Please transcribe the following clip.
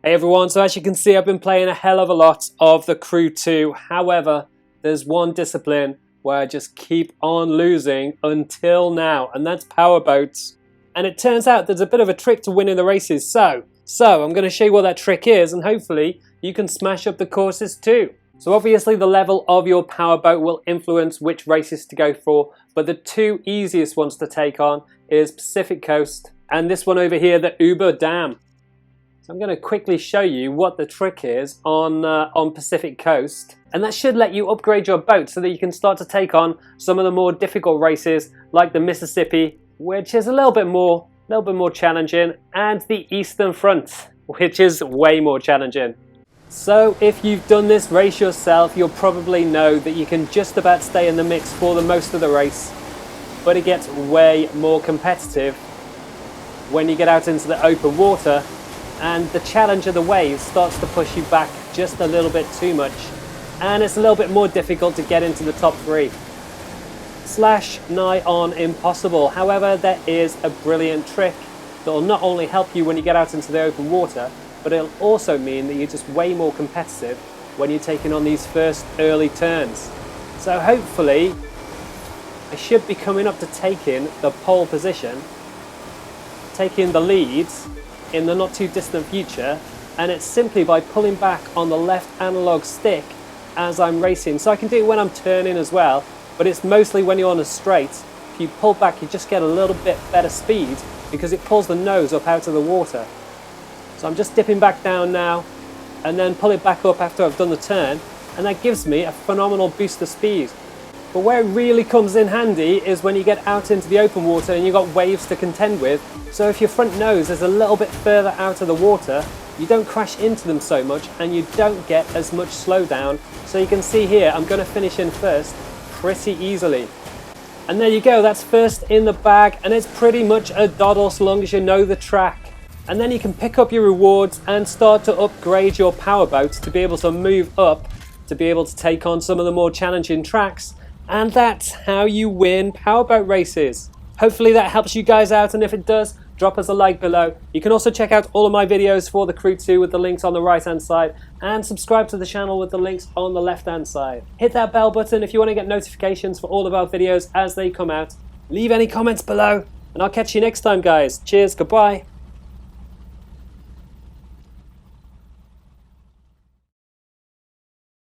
Hey everyone, so as you can see I've been playing a hell of a lot of the Crew 2, however there's one discipline where I just keep on losing until now, and that's powerboats. And it turns out there's a bit of a trick to winning the races, so I'm going to show you what that trick is, and hopefully you can smash up the courses too. So obviously the level of your powerboat will influence which races to go for, but the two easiest ones to take on is Pacific Coast and this one over here, the Uber Dam. So I'm going to quickly show you what the trick is on Pacific Coast, and that should let you upgrade your boat so that you can start to take on some of the more difficult races like the Mississippi, which is a little bit more challenging, and the Eastern Front, which is way more challenging. So if you've done this race yourself, you'll probably know that you can just about stay in the mix for the most of the race, but it gets way more competitive when you get out into the open water and the challenge of the waves starts to push you back just a little bit too much, and it's a little bit more difficult to get into the top three. Slash nigh on impossible. However, there is a brilliant trick that will not only help you when you get out into the open water, but it'll also mean that you're just way more competitive when you're taking on these first early turns. So hopefully I should be coming up to taking the pole position, taking the leads in the not too distant future, and it's simply by pulling back on the left analog stick as I'm racing. So I can do it when I'm turning as well, but it's mostly when you're on a straight. If you pull back, you just get a little bit better speed because it pulls the nose up out of the water. So I'm just dipping back down now and then pull it back up after I've done the turn, and that gives me a phenomenal boost of speed. But where it really comes in handy is when you get out into the open water and you've got waves to contend with. So if your front nose is a little bit further out of the water, you don't crash into them so much and you don't get as much slowdown. So you can see here I'm going to finish in first pretty easily. And there you go, that's first in the bag, and it's pretty much a doddle so long as you know the track. And then you can pick up your rewards and start to upgrade your powerboats to be able to move up, to be able to take on some of the more challenging tracks. And that's how you win powerboat races. Hopefully that helps you guys out, and if it does, drop us a like below. You can also check out all of my videos for the Crew 2 with the links on the right hand side, and subscribe to the channel with the links on the left hand side. Hit that bell button if you want to get notifications for all of our videos as they come out. Leave any comments below, and I'll catch you next time guys. Cheers, goodbye.